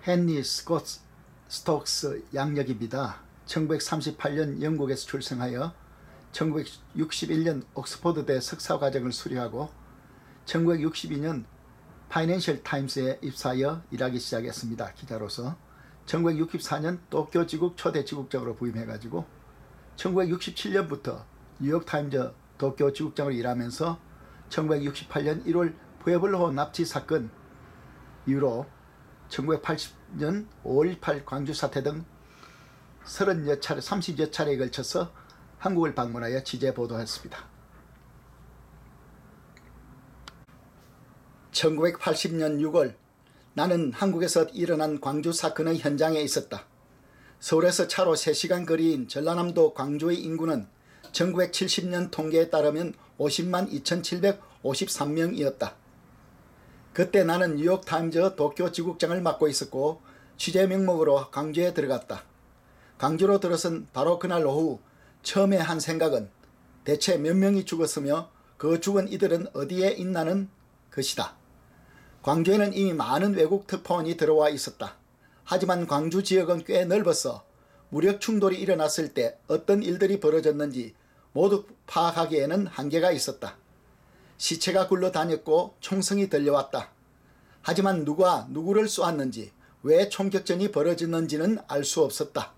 헨리 스톡스 양력입니다. 1938년 영국에서 출생하여 1961년 옥스퍼드대 석사과정을 수료하고 1962년 파이낸셜 타임스에 입사하여 일하기 시작했습니다. 기자로서 1964년 도쿄지국 초대 지국장으로 부임해가지고 1967년부터 뉴욕타임즈 도쿄지국장으로 일하면서 1968년 1월 푸에블로 납치 사건 이후로 1980년 5.18 광주 사태 등 30여 차례에 걸쳐서 한국을 방문하여 취재 보도했습니다. 1980년 6월 나는 한국에서 일어난 광주 사건의 현장에 있었다. 서울에서 차로 3시간 거리인 전라남도 광주의 인구는 1970년 통계에 따르면 50만 2753명이었다. 그때 나는 뉴욕타임즈 도쿄 지국장을 맡고 있었고 취재 명목으로 광주에 들어갔다. 광주로 들어선 바로 그날 오후 처음에 한 생각은 대체 몇 명이 죽었으며 그 죽은 이들은 어디에 있나는 것이다. 광주에는 이미 많은 외국 특파원이 들어와 있었다. 하지만 광주 지역은 꽤 넓어서 무력 충돌이 일어났을 때 어떤 일들이 벌어졌는지 모두 파악하기에는 한계가 있었다. 시체가 굴러다녔고 총성이 들려왔다. 하지만 누가 누구를 쏘았는지 왜 총격전이 벌어졌는지는 알 수 없었다.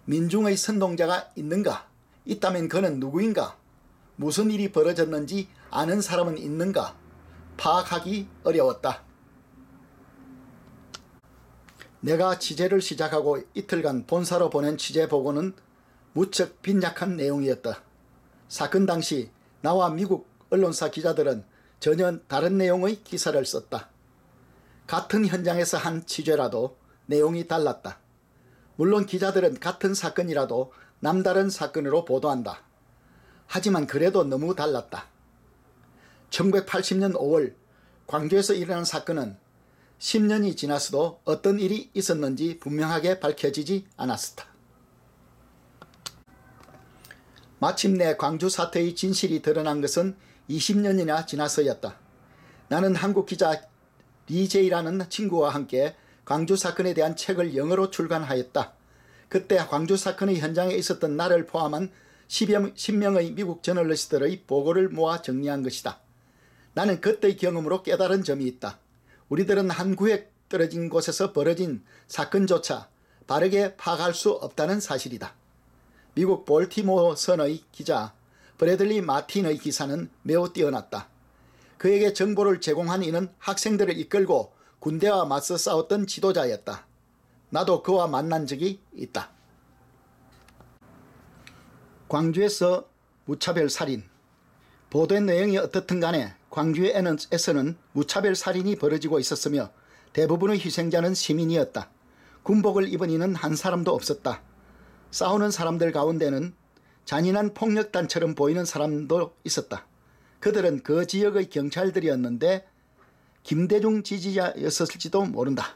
민중의 선동자가 있는가? 있다면 그는 누구인가? 무슨 일이 벌어졌는지 아는 사람은 있는가? 파악하기 어려웠다. 내가 취재를 시작하고 이틀간 본사로 보낸 취재 보고는 무척 빈약한 내용이었다. 사건 당시 나와 미국 언론사 기자들은 전혀 다른 내용의 기사를 썼다. 같은 현장에서 한 취재라도 내용이 달랐다. 물론 기자들은 같은 사건이라도 남다른 사건으로 보도한다. 하지만 그래도 너무 달랐다. 1980년 5월 광주에서 일어난 사건은 10년이 지났어도 어떤 일이 있었는지 분명하게 밝혀지지 않았었다. 마침내 광주 사태의 진실이 드러난 것은 20년이나 지나서였다. 나는 한국 기자 리제이라는 친구와 함께 광주 사건에 대한 책을 영어로 출간하였다. 그때 광주 사건의 현장에 있었던 나를 포함한 10명의 미국 저널리스트들의 보고를 모아 정리한 것이다. 나는 그때의 경험으로 깨달은 점이 있다. 우리들은 한 구획 떨어진 곳에서 벌어진 사건조차 바르게 파악할 수 없다는 사실이다. 미국 볼티모어 선의 기자 브래들리 마틴의 기사는 매우 뛰어났다. 그에게 정보를 제공한 이는 학생들을 이끌고 군대와 맞서 싸웠던 지도자였다. 나도 그와 만난 적이 있다. 광주에서 무차별 살인. 보도된 내용이 어떻든 간에 광주에서는 무차별 살인이 벌어지고 있었으며 대부분의 희생자는 시민이었다. 군복을 입은 이는 한 사람도 없었다. 싸우는 사람들 가운데는 잔인한 폭력단처럼 보이는 사람도 있었다. 그들은 그 지역의 경찰들이었는데 김대중 지지자였을지도 모른다.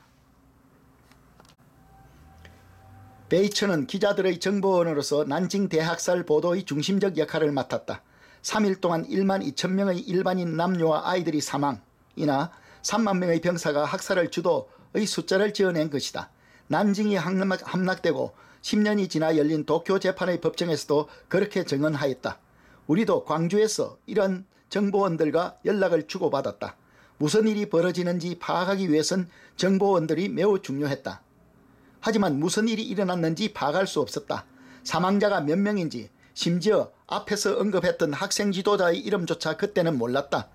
베이처는 기자들의 정보원으로서 난징 대학살 보도의 중심적 역할을 맡았다. 3일 동안 1만 2천 명의 일반인 남녀와 아이들이 사망이나 3만 명의 병사가 학살을 주도의 숫자를 지어낸 것이다. 난징이 함락되고 10년이 지나 열린 도쿄 재판의 법정에서도 그렇게 증언하였다. 우리도 광주에서 이런 정보원들과 연락을 주고받았다. 무슨 일이 벌어지는지 파악하기 위해선 정보원들이 매우 중요했다. 하지만 무슨 일이 일어났는지 파악할 수 없었다. 사망자가 몇 명인지 심지어 앞에서 언급했던 학생 지도자의 이름조차 그때는 몰랐다.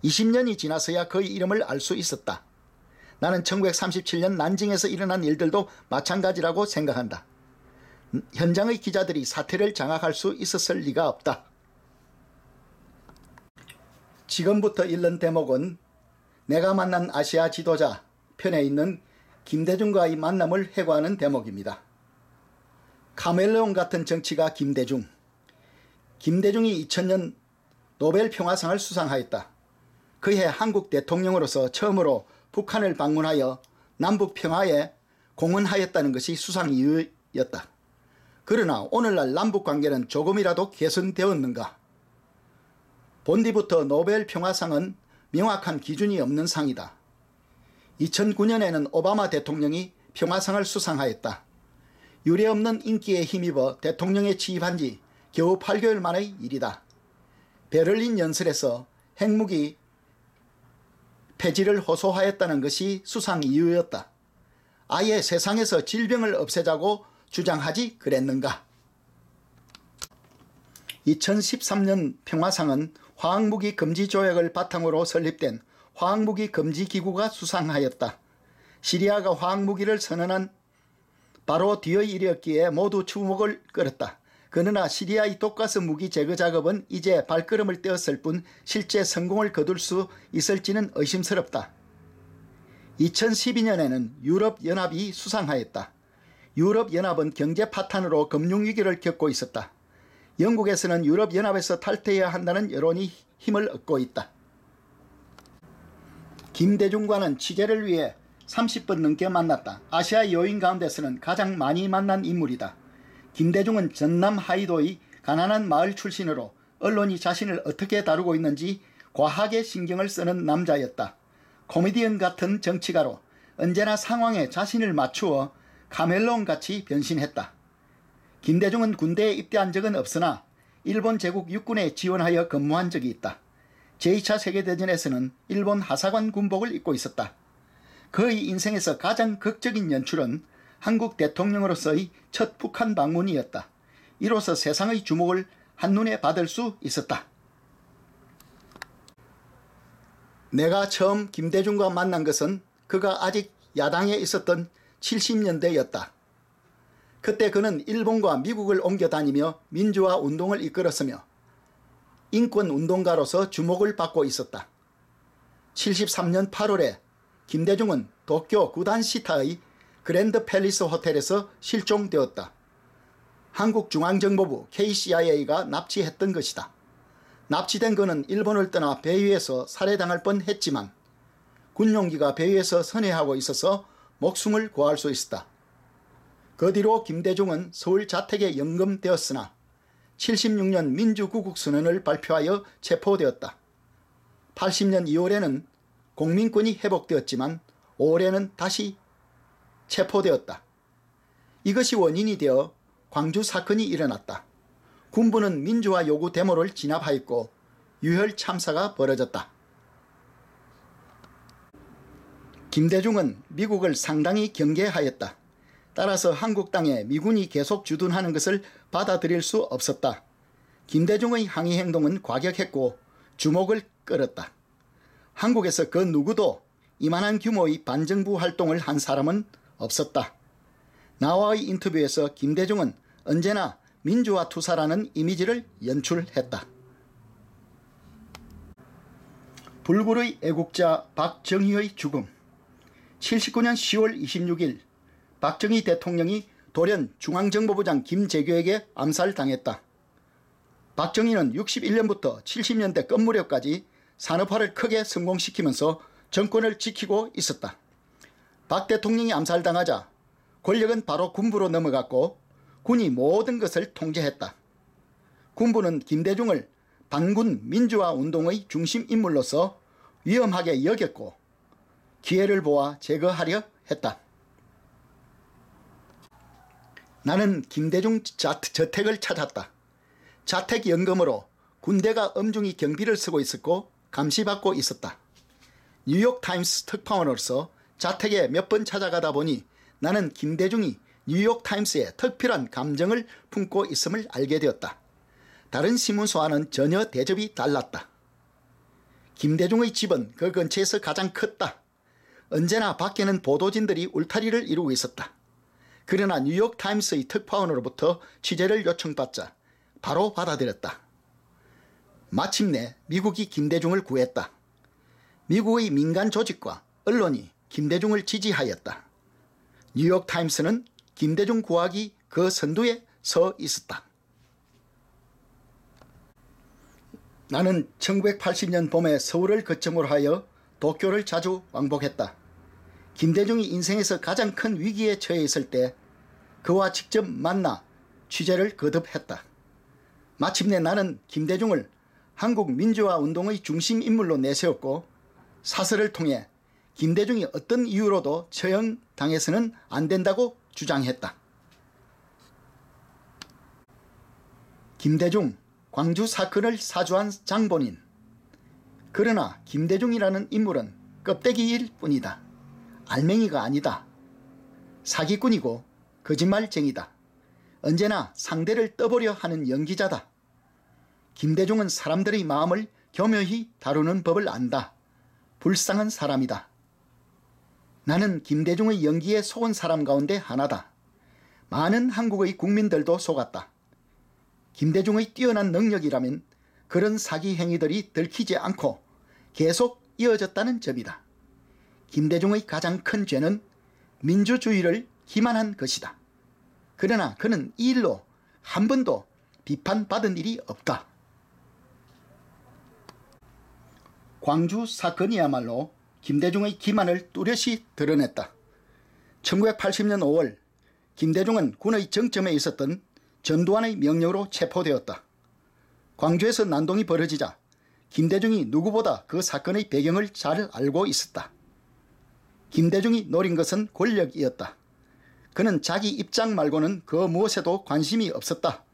20년이 지나서야 그의 이름을 알 수 있었다. 나는 1937년 난징에서 일어난 일들도 마찬가지라고 생각한다. 현장의 기자들이 사태를 장악할 수 있었을 리가 없다. 지금부터 읽는 대목은 내가 만난 아시아 지도자 편에 있는 김대중과의 만남을 회고하는 대목입니다. 카멜레온 같은 정치가 김대중. 김대중이 2000년 노벨 평화상을 수상하였다. 그해 한국 대통령으로서 처음으로 북한을 방문하여 남북 평화에 공헌하였다는 것이 수상 이유였다. 그러나 오늘날 남북 관계는 조금이라도 개선되었는가? 본디부터 노벨 평화상은 명확한 기준이 없는 상이다. 2009년에는 오바마 대통령이 평화상을 수상하였다. 유례없는 인기에 힘입어 대통령에 취임한 지 겨우 8개월 만의 일이다. 베를린 연설에서 핵무기 폐지를 호소하였다는 것이 수상 이유였다. 아예 세상에서 질병을 없애자고 주장하지 그랬는가? 2013년 평화상은 화학무기 금지 조약을 바탕으로 설립된 화학무기 금지 기구가 수상하였다. 시리아가 화학무기를 선언한 바로 뒤의 일이었기에 모두 주목을 끌었다. 그러나 시리아의 독가스 무기 제거 작업은 이제 발걸음을 떼었을 뿐 실제 성공을 거둘 수 있을지는 의심스럽다. 2012년에는 유럽연합이 수상하였다. 유럽연합은 경제 파탄으로 금융위기를 겪고 있었다. 영국에서는 유럽연합에서 탈퇴해야 한다는 여론이 힘을 얻고 있다. 김대중과는 취재를 위해 30분 넘게 만났다. 아시아 여인 가운데서는 가장 많이 만난 인물이다. 김대중은 전남 하이도의 가난한 마을 출신으로 언론이 자신을 어떻게 다루고 있는지 과하게 신경을 쓰는 남자였다. 코미디언 같은 정치가로 언제나 상황에 자신을 맞추어 카멜론같이 변신했다. 김대중은 군대에 입대한 적은 없으나 일본 제국 육군에 지원하여 근무한 적이 있다. 제2차 세계대전에서는 일본 하사관 군복을 입고 있었다. 그의 인생에서 가장 극적인 연출은 한국 대통령으로서의 첫 북한 방문이었다. 이로써 세상의 주목을 한눈에 받을 수 있었다. 내가 처음 김대중과 만난 것은 그가 아직 야당에 있었던 70년대였다. 그때 그는 일본과 미국을 옮겨 다니며 민주화 운동을 이끌었으며 인권운동가로서 주목을 받고 있었다. 73년 8월에 김대중은 도쿄 구단시타의 그랜드 팰리스 호텔에서 실종되었다. 한국중앙정보부 KCIA가 납치했던 것이다. 납치된 그는 일본을 떠나 배 위에서 살해당할 뻔했지만 군용기가 배 위에서 선회하고 있어서 목숨을 구할 수 있었다. 그 뒤로 김대중은 서울 자택에 연금되었으나 76년 민주구국선언을 발표하여 체포되었다. 80년 2월에는 공민권이 회복되었지만 5월에는 다시 체포되었다. 이것이 원인이 되어 광주 사건이 일어났다. 군부는 민주화 요구 데모를 진압하였고 유혈 참사가 벌어졌다. 김대중은 미국을 상당히 경계하였다. 따라서 한국 땅에 미군이 계속 주둔하는 것을 받아들일 수 없었다. 김대중의 항의 행동은 과격했고 주목을 끌었다. 한국에서 그 누구도 이만한 규모의 반정부 활동을 한 사람은 없었다. 나와의 인터뷰에서 김대중은 언제나 민주화 투사라는 이미지를 연출했다. 불굴의 애국자 박정희의 죽음. 79년 10월 26일 박정희 대통령이 돌연 중앙정보부장 김재규에게 암살당했다. 박정희는 61년부터 70년대 끝 무렵까지 산업화를 크게 성공시키면서 정권을 지키고 있었다. 박 대통령이 암살당하자 권력은 바로 군부로 넘어갔고 군이 모든 것을 통제했다. 군부는 김대중을 반군 민주화 운동의 중심 인물로서 위험하게 여겼고 기회를 보아 제거하려 했다. 나는 김대중 저택을 찾았다. 자택연금으로 군대가 엄중히 경비를 쓰고 있었고 감시받고 있었다. 뉴욕타임스 특파원으로서 자택에 몇 번 찾아가다 보니 나는 김대중이 뉴욕타임스에 특별한 감정을 품고 있음을 알게 되었다. 다른 신문사와는 전혀 대접이 달랐다. 김대중의 집은 그 근처에서 가장 컸다. 언제나 밖에는 보도진들이 울타리를 이루고 있었다. 그러나 뉴욕타임스의 특파원으로부터 취재를 요청받자 바로 받아들였다. 마침내 미국이 김대중을 구했다. 미국의 민간 조직과 언론이 김대중을 지지하였다. 뉴욕타임스는 김대중 구하기 그 선두에 서 있었다. 나는 1980년 봄에 서울을 거점으로 하여 도쿄를 자주 왕복했다. 김대중이 인생에서 가장 큰 위기에 처해 있을 때 그와 직접 만나 취재를 거듭했다. 마침내 나는 김대중을 한국 민주화 운동의 중심 인물로 내세웠고 사설을 통해 김대중이 어떤 이유로도 처형당해서는 안 된다고 주장했다. 김대중, 광주 사건을 사주한 장본인. 그러나 김대중이라는 인물은 껍데기일 뿐이다. 알맹이가 아니다. 사기꾼이고 거짓말쟁이다. 언제나 상대를 떠보려 하는 연기자다. 김대중은 사람들의 마음을 교묘히 다루는 법을 안다. 불쌍한 사람이다. 나는 김대중의 연기에 속은 사람 가운데 하나다. 많은 한국의 국민들도 속았다. 김대중의 뛰어난 능력이라면 그런 사기 행위들이 들키지 않고 계속 이어졌다는 점이다. 김대중의 가장 큰 죄는 민주주의를 기만한 것이다. 그러나 그는 이 일로 한 번도 비판받은 일이 없다. 광주 사건이야말로 김대중의 기만을 뚜렷이 드러냈다. 1980년 5월 김대중은 군의 정점에 있었던 전두환의 명령으로 체포되었다. 광주에서 난동이 벌어지자 김대중이 누구보다 그 사건의 배경을 잘 알고 있었다. 김대중이 노린 것은 권력이었다. 그는 자기 입장 말고는 그 무엇에도 관심이 없었다.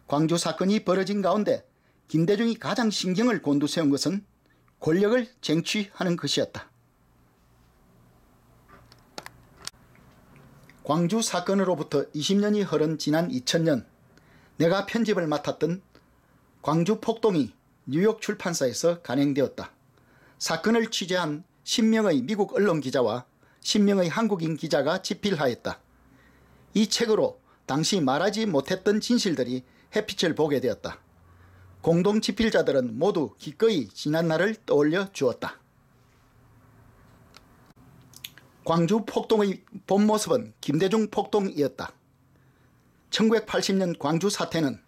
광주 사건이 벌어진 가운데 김대중이 가장 신경을 곤두세운 것은 권력을 쟁취하는 것이었다. 광주 사건으로부터 20년이 흐른 지난 2000년 내가 편집을 맡았던 광주 폭동이 뉴욕 출판사에서 간행되었다. 사건을 취재한 10명의 미국 언론 기자와 10명의 한국인 기자가 집필하였다. 이 책으로 당시 말하지 못했던 진실들이 햇빛을 보게 되었다. 공동 집필자들은 모두 기꺼이 지난날을 떠올려 주었다. 광주 폭동의 본 모습은 김대중 폭동이었다. 1980년 광주 사태는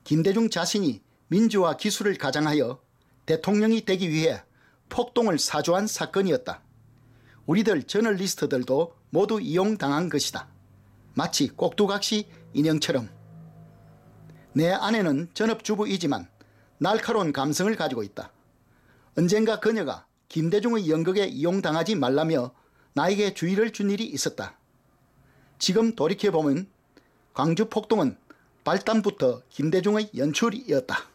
김대중 자신이 민주화 기술을 가장하여 대통령이 되기 위해 폭동을 사주한 사건이었다. 우리들 저널리스트들도 모두 이용당한 것이다. 마치 꼭두각시 인형처럼. 내 아내는 전업주부이지만 날카로운 감성을 가지고 있다. 언젠가 그녀가 김대중의 연극에 이용당하지 말라며 나에게 주의를 준 일이 있었다. 지금 돌이켜보면 광주 폭동은 발단부터 김대중의 연출이었다.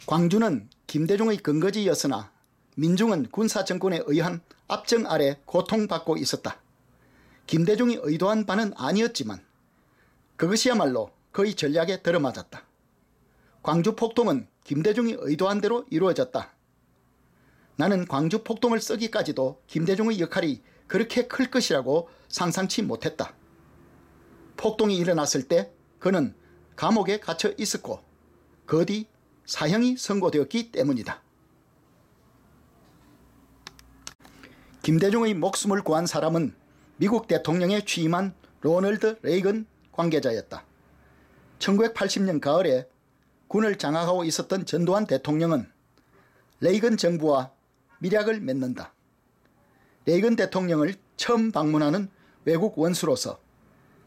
광주는 김대중의 근거지였으나 민중은 군사정권에 의한 압정 아래 고통받고 있었다. 김대중이 의도한 바는 아니었지만 그것이야말로 그의 전략에 들어맞았다. 광주 폭동은 김대중이 의도한 대로 이루어졌다. 나는 광주 폭동을 쓰기까지도 김대중의 역할이 그렇게 클 것이라고 상상치 못했다. 폭동이 일어났을 때 그는 감옥에 갇혀 있었고 그 뒤 사형이 선고되었기 때문이다. 김대중의 목숨을 구한 사람은 미국 대통령에 취임한 로널드 레이건 관계자였다. 1980년 가을에 군을 장악하고 있었던 전두환 대통령은 레이건 정부와 밀약을 맺는다. 레이건 대통령을 처음 방문하는 외국 원수로서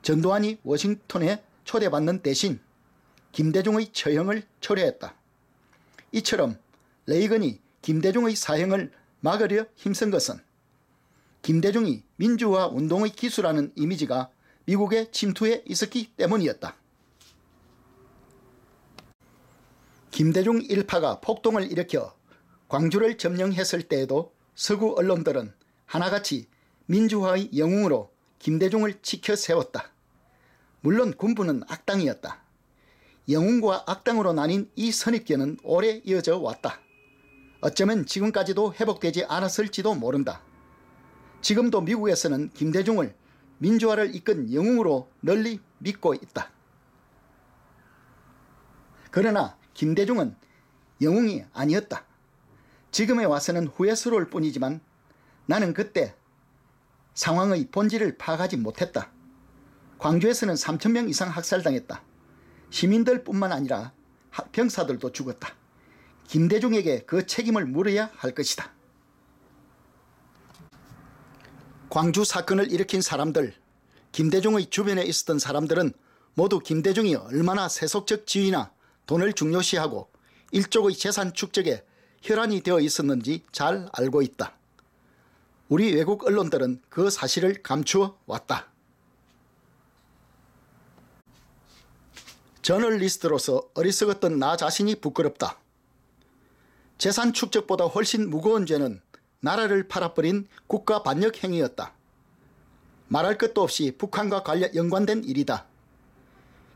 전두환이 워싱턴에 초대받는 대신 김대중의 처형을 초래했다. 이처럼 레이건이 김대중의 사형을 막으려 힘쓴 것은 김대중이 민주화 운동의 기수라는 이미지가 미국에 침투해 있었기 때문이었다. 김대중 일파가 폭동을 일으켜 광주를 점령했을 때에도 서구 언론들은 하나같이 민주화의 영웅으로 김대중을 치켜 세웠다. 물론 군부는 악당이었다. 영웅과 악당으로 나뉜 이 선입견은 오래 이어져 왔다. 어쩌면 지금까지도 회복되지 않았을지도 모른다. 지금도 미국에서는 김대중을 민주화를 이끈 영웅으로 널리 믿고 있다. 그러나 김대중은 영웅이 아니었다. 지금에 와서는 후회스러울 뿐이지만 나는 그때 상황의 본질을 파악하지 못했다. 광주에서는 3,000명 이상 학살당했다. 시민들뿐만 아니라 병사들도 죽었다. 김대중에게 그 책임을 물어야 할 것이다. 광주 사건을 일으킨 사람들, 김대중의 주변에 있었던 사람들은 모두 김대중이 얼마나 세속적 지위나 돈을 중요시하고 일족의 재산 축적에 혈안이 되어 있었는지 잘 알고 있다. 우리 외국 언론들은 그 사실을 감추어 왔다. 저널리스트로서 어리석었던 나 자신이 부끄럽다. 재산 축적보다 훨씬 무거운 죄는 나라를 팔아버린 국가 반역 행위였다. 말할 것도 없이 북한과 연관된 일이다.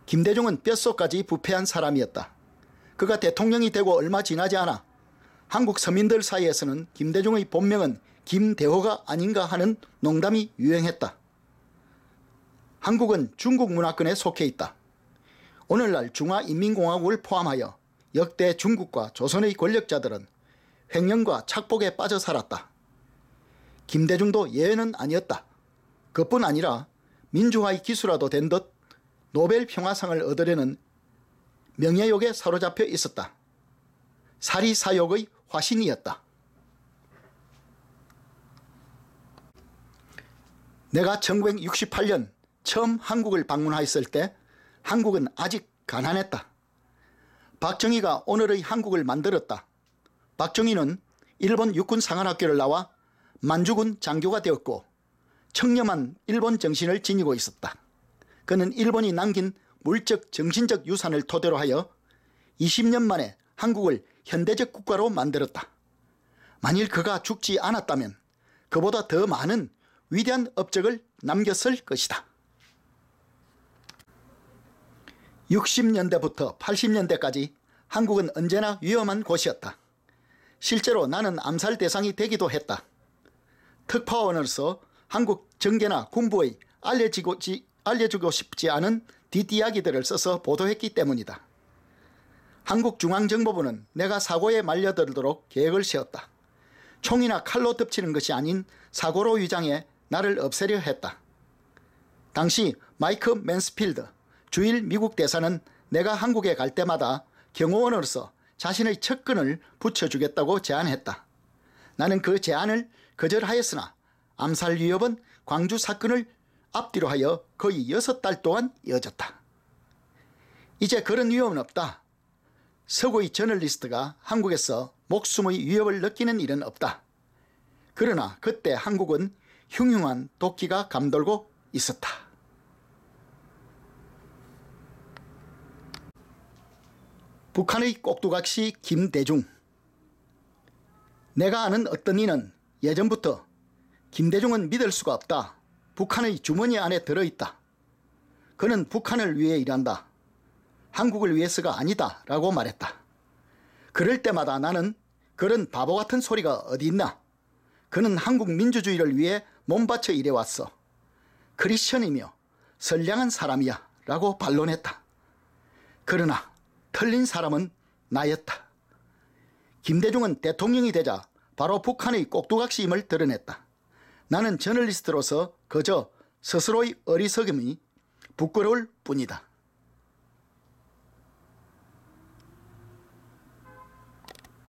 김대중은 뼛속까지 부패한 사람이었다. 그가 대통령이 되고 얼마 지나지 않아 한국 서민들 사이에서는 김대중의 본명은 김대호가 아닌가 하는 농담이 유행했다. 한국은 중국 문화권에 속해 있다. 오늘날 중화인민공화국을 포함하여 역대 중국과 조선의 권력자들은 횡령과 착복에 빠져 살았다. 김대중도 예외는 아니었다. 그뿐 아니라 민주화의 기수라도 된 듯 노벨 평화상을 얻으려는 명예욕에 사로잡혀 있었다. 사리사욕의 화신이었다. 내가 1968년 처음 한국을 방문하였을 때 한국은 아직 가난했다. 박정희가 오늘의 한국을 만들었다. 박정희는 일본 육군 상한학교를 나와 만주군 장교가 되었고 청렴한 일본 정신을 지니고 있었다. 그는 일본이 남긴 물적 정신적 유산을 토대로 하여 20년 만에 한국을 현대적 국가로 만들었다. 만일 그가 죽지 않았다면 그보다 더 많은 위대한 업적을 남겼을 것이다. 60년대부터 80년대까지 한국은 언제나 위험한 곳이었다. 실제로 나는 암살 대상이 되기도 했다. 특파원으로서 한국 정계나 군부의 알려주고 싶지 않은 뒷이야기들을 써서 보도했기 때문이다. 한국중앙정보부는 내가 사고에 말려들도록 계획을 세웠다. 총이나 칼로 덮치는 것이 아닌 사고로 위장해 나를 없애려 했다. 당시 마이크 맨스필드 주일 미국 대사는 내가 한국에 갈 때마다 경호원으로서 자신의 척근을 붙여주겠다고 제안했다. 나는 그 제안을 거절하였으나 암살 위협은 광주 사건을 앞뒤로 하여 거의 6달 동안 이어졌다. 이제 그런 위험은 없다. 서구의 저널리스트가 한국에서 목숨의 위협을 느끼는 일은 없다. 그러나 그때 한국은 흉흉한 도끼가 감돌고 있었다. 북한의 꼭두각시 김대중. 내가 아는 어떤 이는 예전부터 김대중은 믿을 수가 없다. 북한의 주머니 안에 들어있다. 그는 북한을 위해 일한다. 한국을 위해서가 아니다 라고 말했다. 그럴 때마다 나는 그런 바보 같은 소리가 어디 있나. 그는 한국 민주주의를 위해 몸바쳐 일해왔어. 크리스천이며 선량한 사람이야 라고 반론했다. 그러나 틀린 사람은 나였다. 김대중은 대통령이 되자 바로 북한의 꼭두각시임을 드러냈다. 나는 저널리스트로서 그저 스스로의 어리석음이 부끄러울 뿐이다.